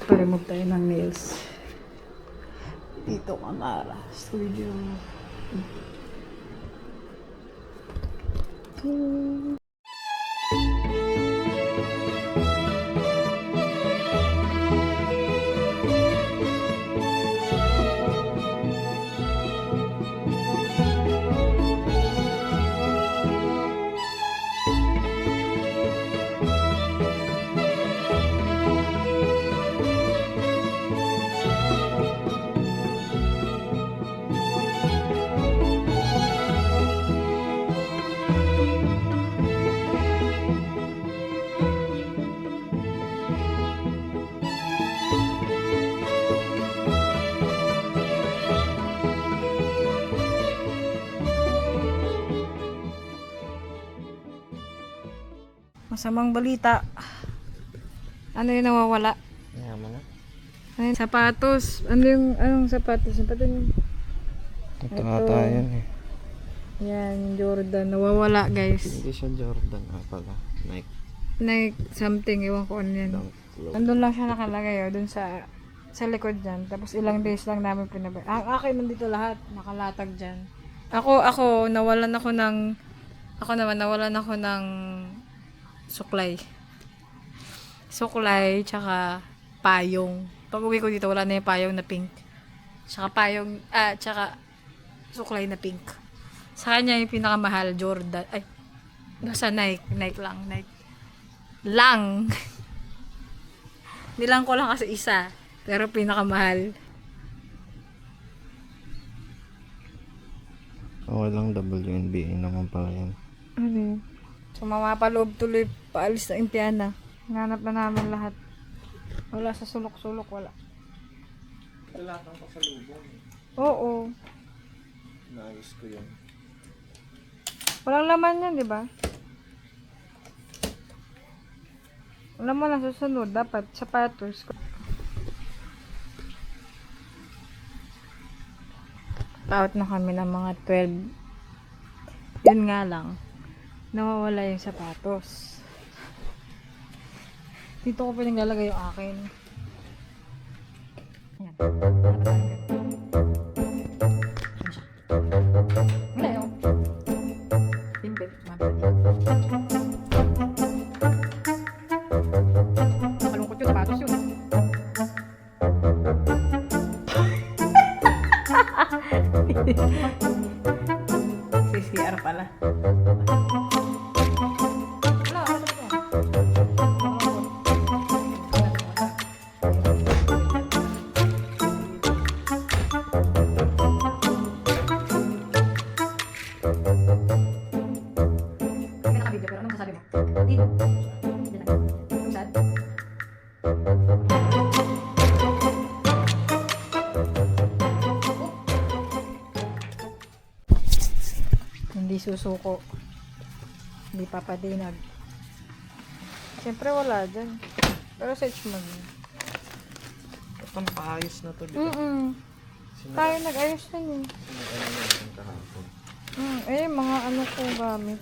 Pa-remove tayo ng nails. Dito Camara Studio. Masamang balita. Ano yung nawawala? Yaman na. Ano yung sapatos? Anong sapatos? Sapatos yung... Ito ata yan eh. Yan, yung Jordan. Nawawala guys. Hindi siya Jordan pala. Nike. Nike something, ewan ko ano yan. Dunk Low. Andun lang siya nakalagay dun sa likod dyan. Tapos ilang days lang namin pinabay. Ang akin nandito lahat, nakalatag dyan. Ako, nawalan ako ng suklay. Suklay, tsaka payong. Pag uwi ko dito, wala na yung payong na pink. Tsaka suklay na pink. Sa kanya yung pinakamahal, Jordan. Ay, basta Nike lang. Nilang ko lang kasi isa. Pero pinakamahal. Walang WNBA naman pala yan. Ano? So, mamapaloob tuloy paalis na Impiana. Hanap na namin lahat. Wala sa sulok-sulok, wala. Wala kang pasalubong. Oo. Naayos ko yun. Walang laman yan, di ba? Alam mo na susunod, dapat sapatos. Out na kami ng mga 12. Yun nga lang. Nawawala yung sapatos. Dito ko pinaglalagay yung akin. Ayan. Wala yun. Pimpin. Malungkot yung sapatos yun. CCR pala. Hindi susuko. Hindi papadinag. Siyempre wala dyan. Pero search mo yun. Itong paayos na to, di ba? Tayo nag-ayos na yun. Sinag-ano na itong kahapon. Mga ano ko gamit.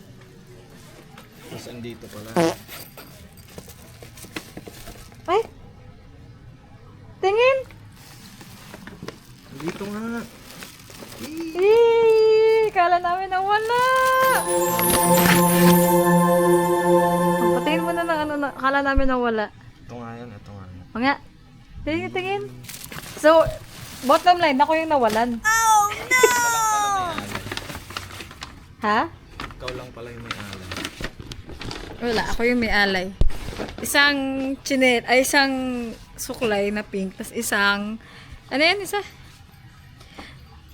Tapos andito pala. Ay! Tingin! Dito nga. Kala namin na wala! Patayin mo na ng ano na, kala namin na wala. Ito nga yan, ito nga yan. Mga, tingin. So, bottom line, ako yung nawalan. Oh, no! Ha? Ikaw lang pala yung may alay. Wala, ako yung may alay. Isang isang suklay na pink, tapos isang, ano yan, isa?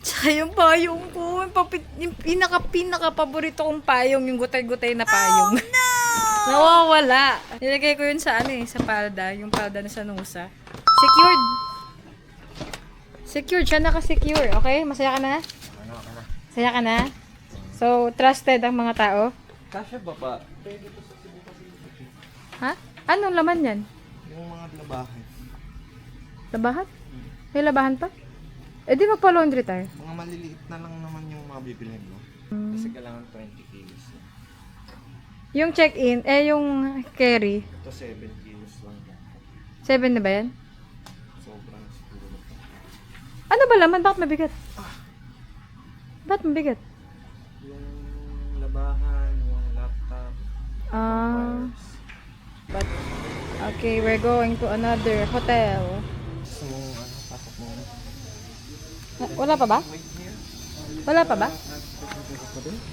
Tsaka yung payong ko, yung pinaka-paborito kong payong, yung gutay-gutay na payong. Oh, no! Nawawala. Nilagay ko yun sa sa palda, yung palda na sa nusa. Secured. Secured, siya naka-secure. Okay, masaya ka na? Ano ka na? Masaya ka na? So, trusted ang mga tao? Kasya ba ba? Ha? Anong laman yan? Yung mga labahan. Labahan? May labahan pa? Eh di magpa-laundry tayo. Mga maliliit na lang naman yung mga bibilhin mo. Kasi kailangan 20 kilos. Yung check-in, yung carry, Ito 7 kilos lang. 7 na ba yan? Ano ba laman? Bakit mabigat? Bakit mabigat? Yung labahan, yung laptop, Ah, wires. but, okay, we're going to another hotel. Gusto mo, pasok mo. Wala pa ba? Wait here. Wala pa ba?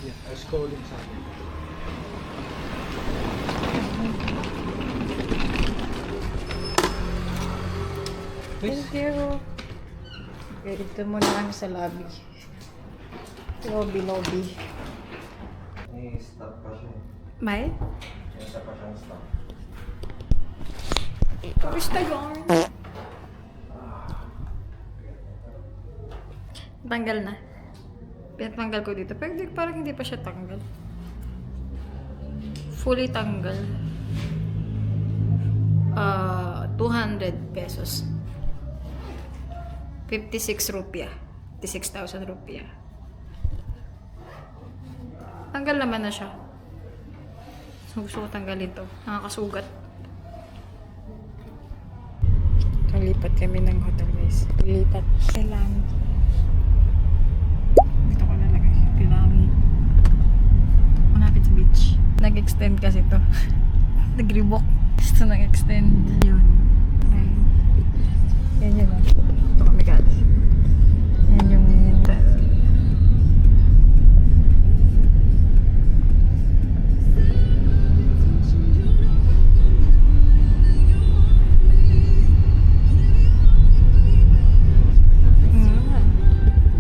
Yeah, I was calling something. Thank you. Okay, dito muna kami sa lobby. Lobby. May stop pa siya. May? May isa pa siyang stop. Where's the yarn? Tanggal na. Pinatanggal ko dito. Pero parang hindi pa siya tanggal. Fully tanggal. 200 pesos. 56 rupiah. 56,000 rupiah. Tanggal naman na siya. So, gusto ko tanggalin to. Nakakasugat. Lipat kami ng hotel, guys. Lipat. Kailangan. Dito ko nalagay. Kailangan. Malapit sa beach. Nag-extend kasi to. Nag-rebook. Gusto nag-extend. Yun. Okay. Yan yun. Ito kami guys. Yan yung hotel.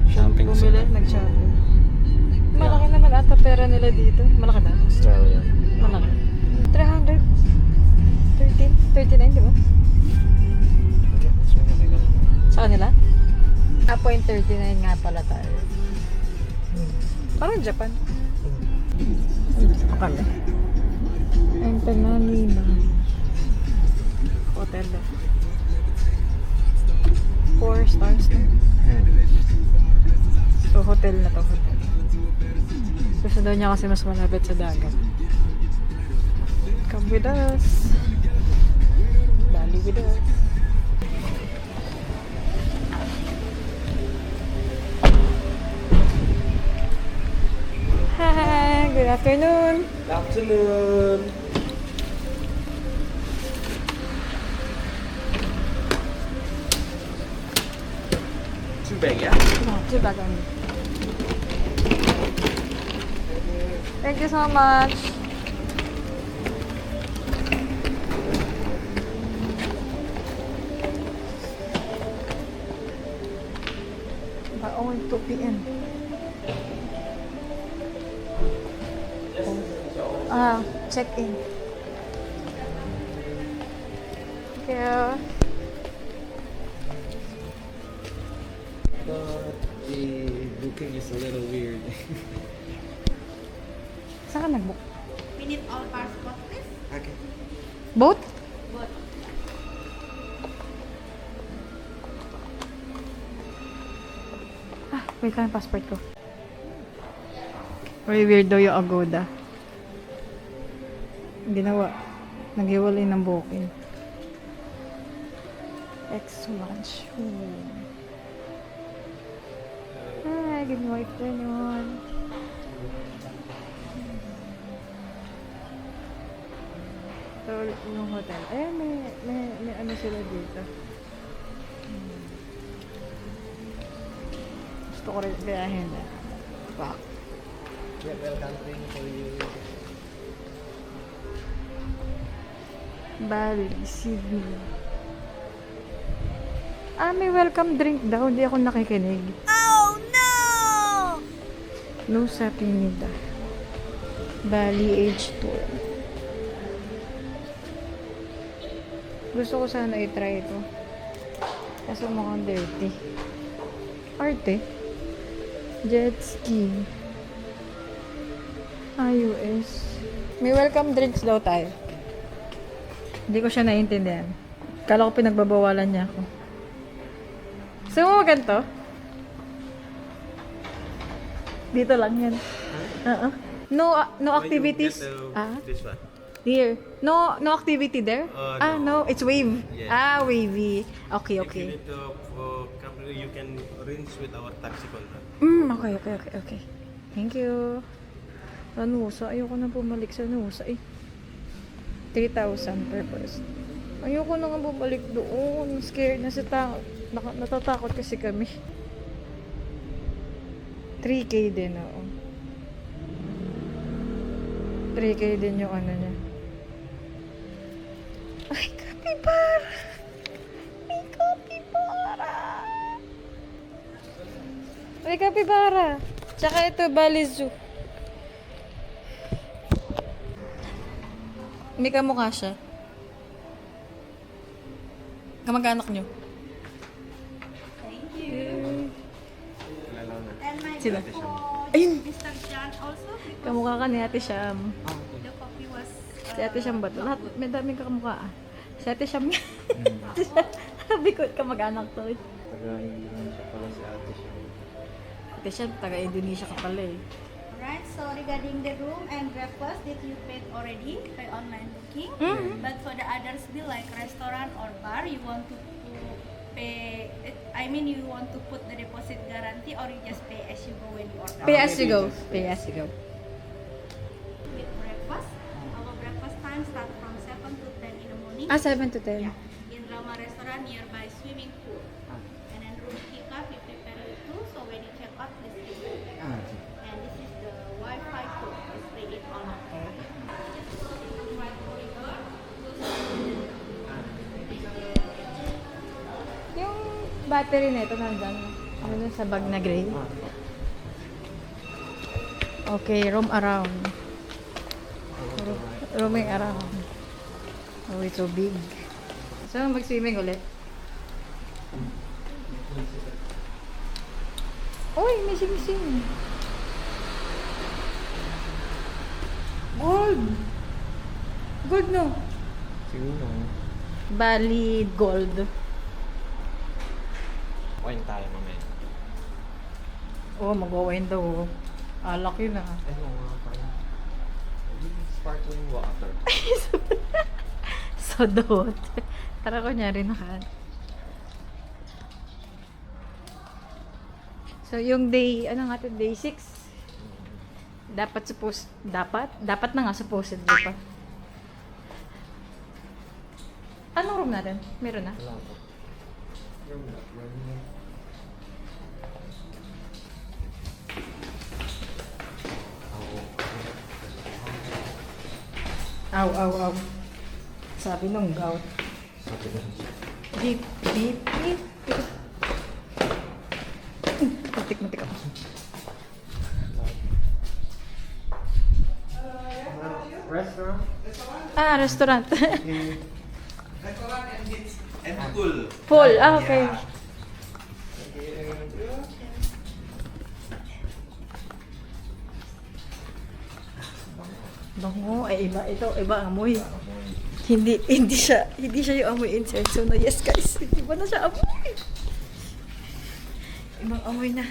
Shopping Bumili, nag-shopping. Malaki naman ata pera nila dito. Malaki ba? Australia. Malaki. 300? 39, di ba? Okay, mas malaki ka. Sa kanila? Ah, 0.39 nga pala tayo. Parang Japan. Ito kami. Enter na Lima. Hotel na. 4 stars na. So, hotel na to. Hotel. Gusto daw niya kasi mas malapit sa dagat. Come with us. Bali with us. Hi, good afternoon. Good afternoon. Too big, yeah? No, too bad on me. Thank you so much. But only 2 p.m. Check-in. Thank you. But the booking is a little weird. Saan ka nag-book? We need all passport, please. Okay. Boat? But Wait lang yung passport ko. Very weird daw yung Agoda. Ginawa. Naghiwalay ng booking. X1 shoe. Hi, good afternoon. So, yung hotel. Ayan, may ano sila dito. Gusto ko rin gayahin na. Fuck. Yeah, welcome drink for you. Bali, Sydney. May welcome drink daw. Hindi ako nakikinig. oh no! Nusa Pinida. Bali Age Tour. Gusto ko sana i-try ito. Kaso mukhang dirty. Arte. Jet ski. iOS. May welcome drinks daw tayo. Hindi ko siya naiintindihan. Kala ko pinagbabawalan niya ako. Gusto mo ganito? Dito lang yan. No activities. This one. Here. No activity there? No. No, it's wave. Yeah. Wavy. Okay. If you need to come you can rinse with our taxi contract. Okay. Thank you. Sa Nusa, ayoko na bumalik sa Nusa eh. 3,000 per person. Ayoko na nga bumalik doon. Scared na sa natatakot kasi kami. 3K din, oo. 3K din yung ano niya. Ay, kapibara! May kapibara! May kapibara! Tsaka ito, Bali Zoo. May kamukha siya. Kamag-anak nyo. Thank you. Kilala na. And my Sila. gift for Ayun. Mr. John also because Kamukha ka ni Ate Sham. the coffee was Si Ate Sham ba ito? Lahat, may daming kakamukha ah. Si Ate Sham nga. Ate Sham. Sabi ko, kamag-anak to eh. Taga-Indonesia pala si ate siya. Ate Sham, taga-Indonesia ka pala eh. Alright, so regarding the room and breakfast that you paid already by online booking, but for the others bill like restaurant or bar, you want to pay, I mean you want to put the deposit guarantee or you just pay as you go when you order. Pay as you go. Pay as you go. With breakfast, our breakfast time start from 7 to 10 in the morning. 7 to 10. Yeah, in Rama restaurant nearby swimming pool. And then room pick-up, we prepare it too, so when you check out, please give it. And this is the Wi-Fi code. It's free in all. Just go to the right corridor. Yung battery nito nandun. Ano sa bag na gray. Okay, roam around. Roaming around. Oh, it's so big. So, mag-swimming ulit. Uy, may sing-sing. Gold! Gold no? Siguro. Bali gold. Wine tayo mamaya. Oh, mag-wine daw. Oh. Alak yun ah. Ay, oo nga pala. Sparkling water. Sodot. Tara ko niya rin naka. So, yung day, ano nga ito, day 6. Dapat na nga supposedly pa. Anong room natin? Meron na? Wala po. Aw. Sabi nung gout. Beep. Matik ako. Restaurant? Restaurant. And pool. Full. Okay. Bango. Ay, iba ang amoy. Hindi siya yung amoy incense. So, na yes guys. Iba na siya amoy. Ibang amoy na.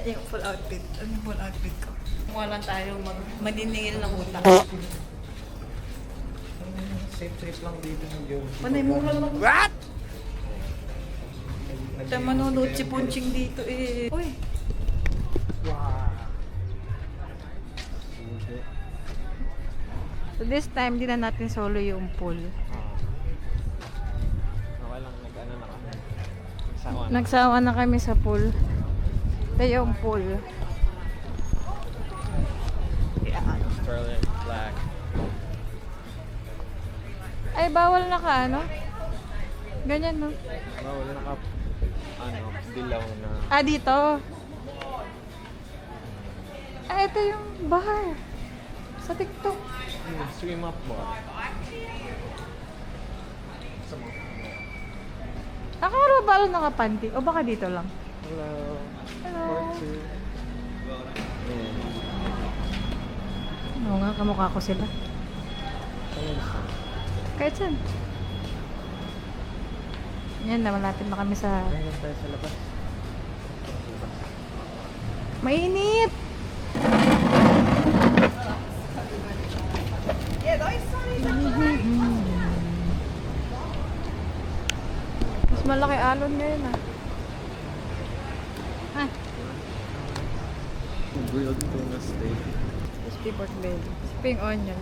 Yung full outfit. Ano yung full outfit ko? Mukha lang tayong maniningil ng utang. Safe trip lang dito ng Jones. Panay mura lang. What? Siya manonood si Punching dito eh. Uy. Wow. So this time, di na natin solo yung pool. Okay lang, nag-ano na kami. Nagsawa na. Nagsawa na kami sa pool. Ito yung pool. Sterling black. Ay, bawal na ka, ano? Ganyan, no? Bawal na ka, dilaw na. Dito. Ito yung bar. Sa TikTok. Swim up bar. Sa mga. Nakakaro ba nakapanty? O baka dito lang? Hello. Hello. Part 2. Oo nga, kamukha ko sila. Kahit saan. Yan, malapit na kami sa... Ayun tayo sa labas. Mainit! Mas malaki alon ngayon ah. Grilled tuna steak. Crispy pork belly. Spring onion.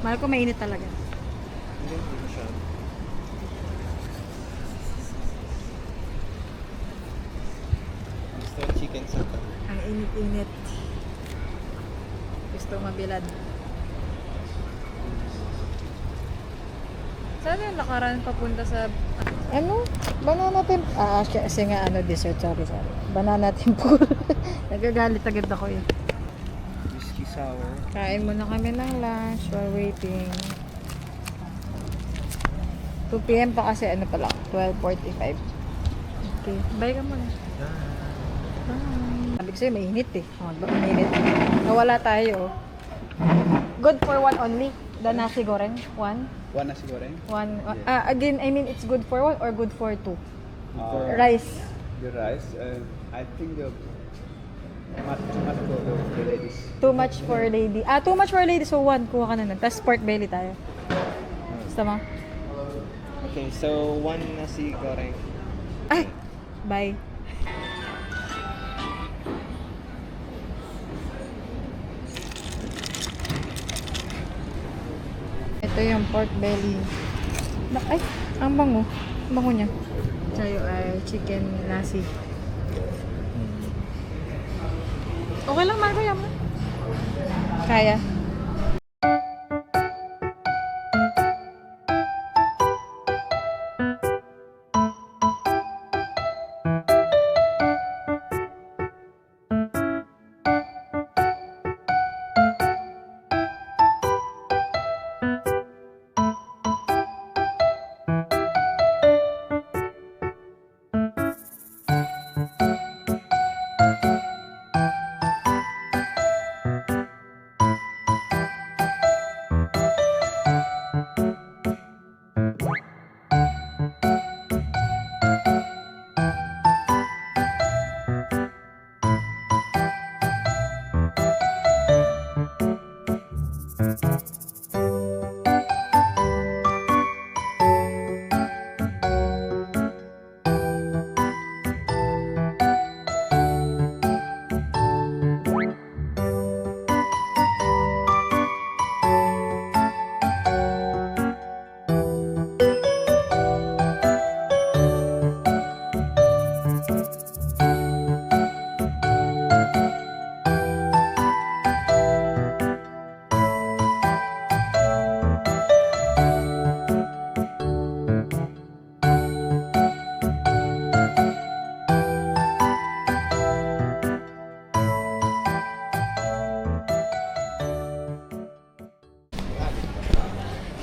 Mahal ko mainit talaga. Hindi mo siya. Gusto yung chicken sa Ang init-init. Gusto mabilad. Saan yung lakaran papunta sa... Ano? Banana temple. Kasi nga dessert. Sorry. Banana temple. Nagagalit agad ako eh. whiskey sour. Kain muna kami ng lunch while waiting. 2 p.m. pa kasi pa lang. 12:45. Okay. Bye ka muna. Bye. Sabi ko sa'yo, mainit eh. Mainit. Nawala tayo. Good for one only. The nasi goreng. One. One nasi goreng. One. Again, I mean, it's good for one or good for two? Uh, Rice. The rice, I think the too much for the ladies. Too much for lady. Too much for lady. So, one. Kuha ka na nun. Tapos pork belly tayo. Gusto mo? Okay, so one nasi goreng. Ay! Bye. Ito yung pork belly. Ay! Ang bango. Ang bango niya. Sayo ay chicken nasi. Okay lang, Marco. Yan mo. Kaya.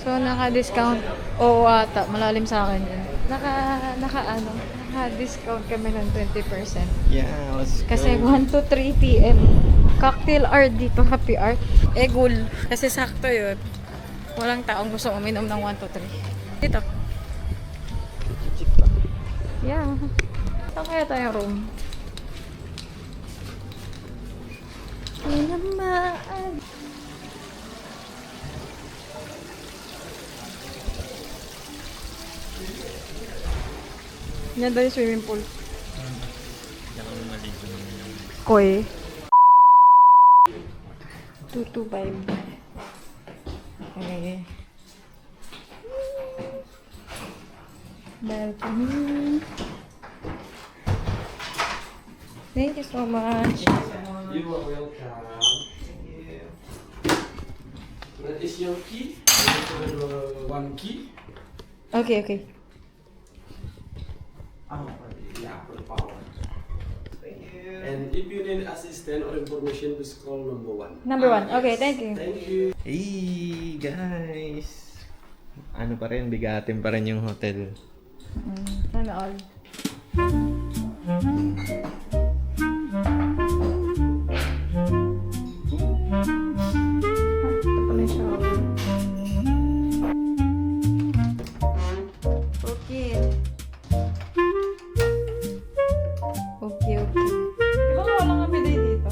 So, naka-discount. Oo, ata. Malalim sa akin yun. Naka-discount kami ng 20%. Yeah, let's go. Kasi 1 to 3 p.m. Cocktail hour dito, happy hour. Gul. Kasi sakto yun. Walang taong gusto uminom ng 1 to 3. Dito. Chichik pa. Yeah. Saan kaya tayong room? Tinamaan. Yan daw yung swimming pool. Koi. 225. Okay. Balcony. Thank you so much. You are welcome. That is your key. One key. Okay, okay. Yeah, for power. And if you need assistance or information, please call number 1. Number 1. Okay, thank you. Thank you. Hey, guys! Ano pa rin, bigatin pa rin yung hotel. Sana all. Ito pala yung shower. Okay. Okay. Di ba wala nga bidet dito?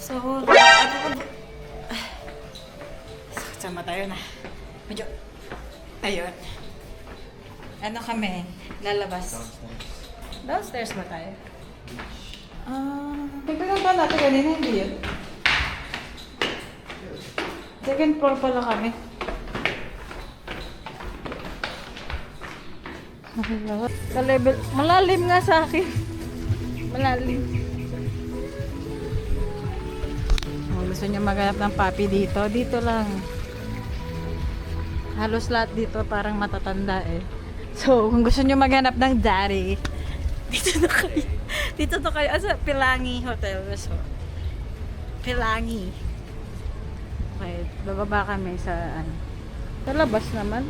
So, sama tayo na. Medyo, ayun. Ano kami? Lalabas. Downstairs ba tayo? Tignan pa natin kanina, hindi yun. Second floor pala kami. Sa level, malalim nga sa akin. Malalim. Kung gusto niyo maghanap ng papi dito, dito lang. Halos lahat dito parang matatanda eh. So, kung gusto niyo maghanap ng daddy, dito na kayo. Dito na kayo. Sa Pilangi Hotel Resort. Pilangi. Okay, bababa kami sa ano. Sa labas naman.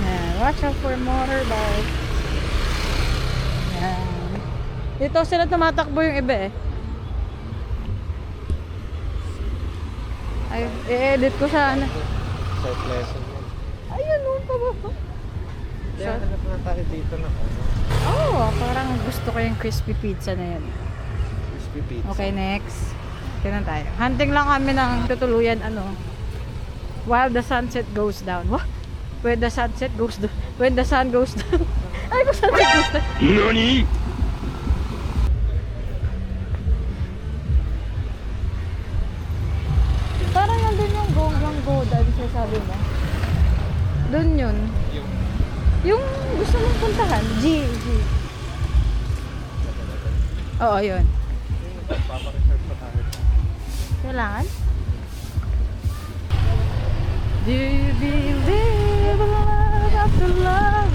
Yan. Watch out for motorbike. Yan. Dito sila tumatakbo yung iba eh. Ay, i-edit ko sa ano. Surf lesson yan. Ayun, no, pababa. Kaya hanap na tayo dito na ano. Oh, parang gusto ko yung crispy pizza na yan. Crispy pizza. Okay, next. Tignan tayo. Hunting lang kami ng tutuluyan, ano. While the sunset goes down. What? When the sunset goes down. When the sun goes down. Ay, kung sunset goes down. NANI?! Parang nandun yung go dahil sasabi mo. Doon yun. Yung gusto mong puntahan. G. Oo, yun. Papareserve pa tayo. Kailangan? Do you believe in love after love?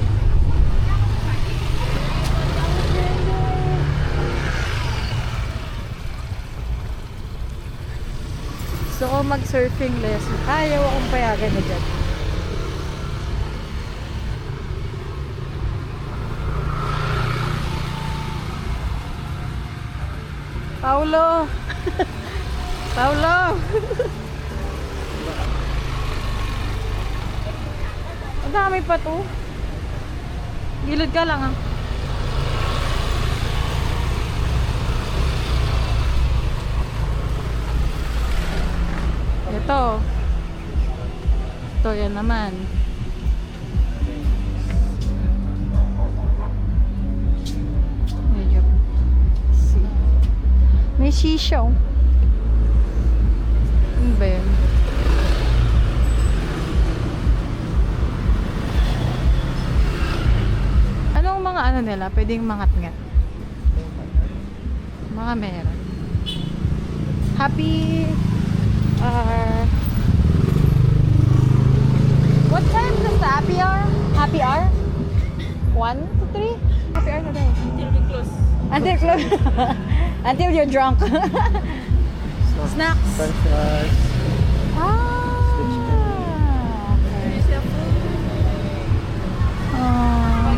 Gusto ko mag-surfing lesson. Ayaw akong payagan na dyan. Paulo! Paulo! Ang dami pa to. Gilid ka lang ah. Ito. Ito yan naman. Medyo. See. May shisha. Ano ba yun? Anong mga ano nila? Pwedeng mangat-ngat. Mga meron. Happy what time is the happy hour? Happy hour? 1 to 3? Happy hour na daw. Until we close. Until close. Until you're drunk. Snacks. French fries. Okay.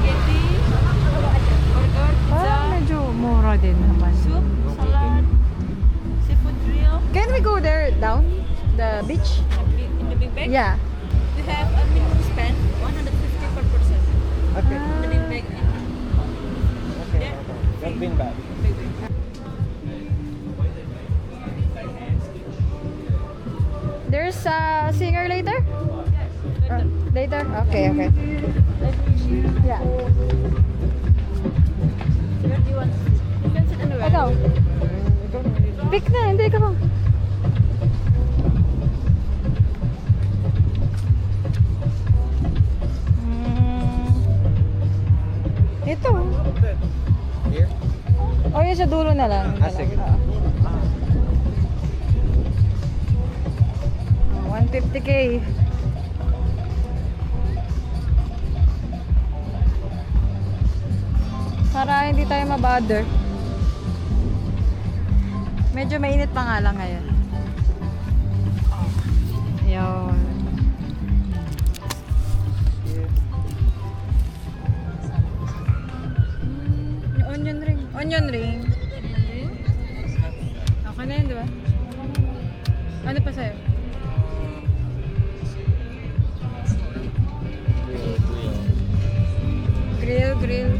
Spaghetti, burger, Parang medyo mura din naman. soup, salad, seafood grill. Can we go there down? The beach? In the big bag. Yeah. We have a minimum spend 150 per person. Okay. The big bag. Okay. Don't been bad. There's a singer later? Later? Okay. Yeah. Where do you want? You can sit anywhere. Ikaw? Pick na, hindi ka ba? Ito. Here? O yun sa dulo na lang. Sige. Oo. 150k. Para hindi tayo mabother. Medyo mainit pa nga lang ngayon. Yun. Yung onion ring. Onion ring. Okay na yun, di ba? Ano pa sa'yo? Grill.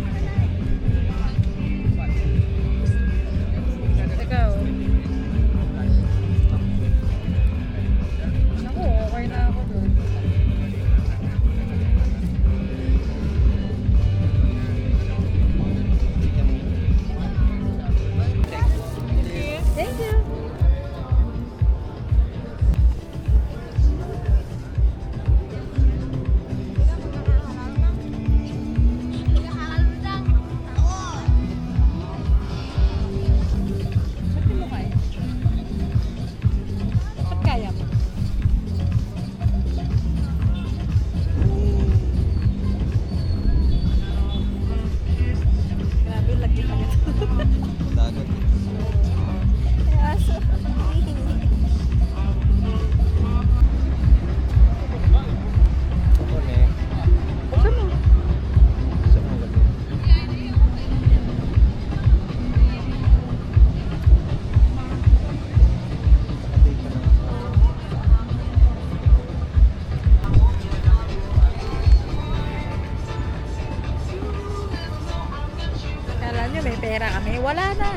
nyo may pera kami. Wala na.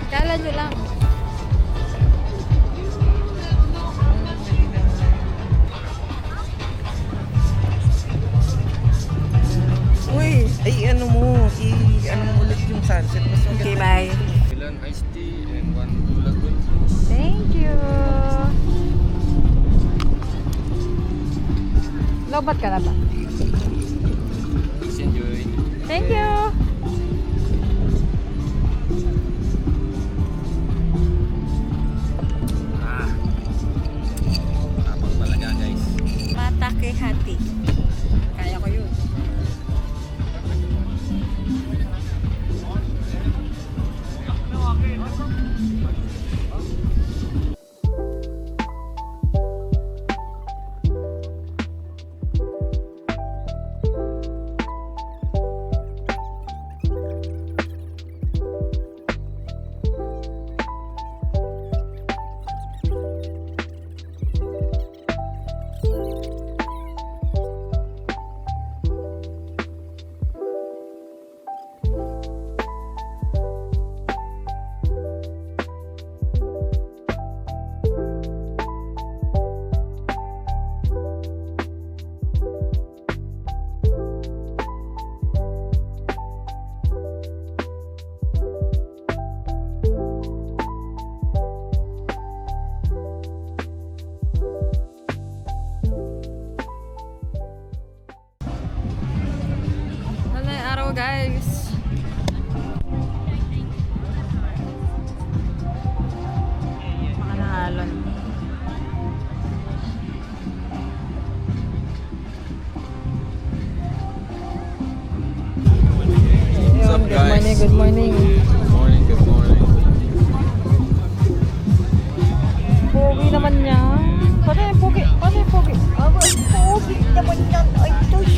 Kala nyo lang. Uy! Ay, ano mo ulit yung sunset. Mas Okay, bye. Milan iced tea and one lagoon. Thank you. Lobat ka na ba? Please enjoy. Thank you. Tapos talaga guys. Matake hati. Kaya ko yun. Guys, mga nahalon. Ayun, good morning, good morning. Good morning, good morning. Pogi naman niya. Paano yung pogi? Paano yung pogi? Aba, pogi naman yan. Ay, tush.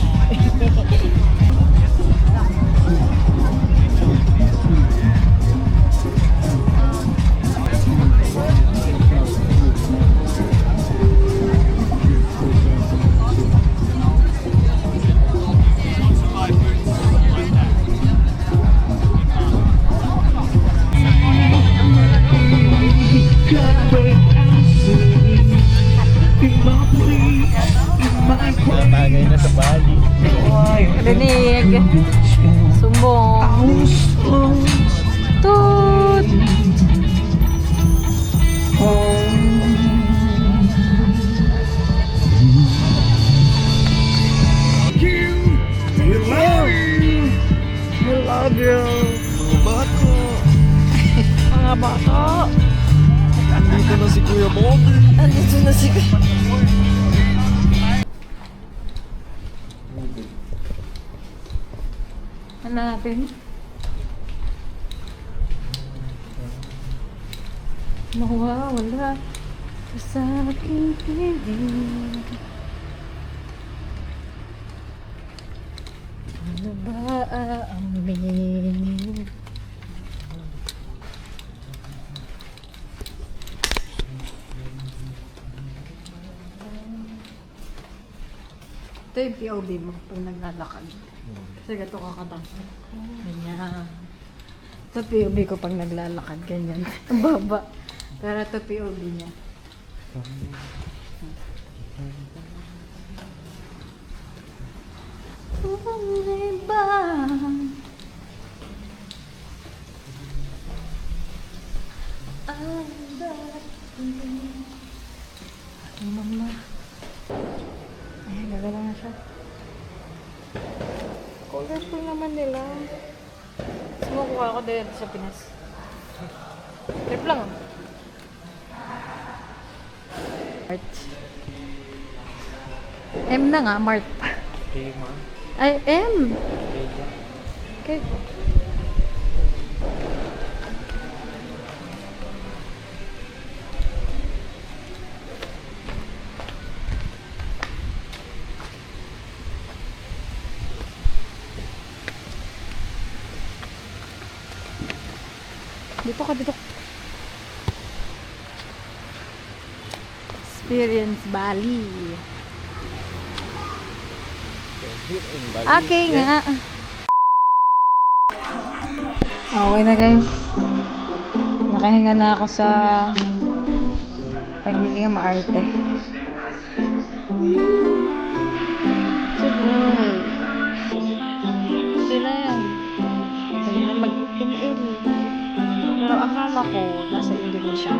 bagay na sa Bali. Rinig. Sumbong. Tut. I love you. Mga bata. Dito na si Kuya Bobby. Andito na si Hanapin. Mawawala sa aking piling. Ano ba ang meaning? Ito yung POV mo pag naglalakad. Kasi gato kakataas. Ganyan. Ito POV ko pag naglalakad. Ganyan. Ang baba. Pero ito POV niya. Diba? Ay, mama. Ayan, gagala na siya. Colorful naman nila. Sumukuha ako dito sa Pinas. Trip lang. Mart. M na nga, Mart. Ay, M! Okay. Dito ka, dito. Experience Bali. Okay nga. Okay na kayo. Nakahinga na ako sa pagiging maarte. Siguro. Sila yan. Sila na mag-in-in. Pero akala ko nasa Indonesia.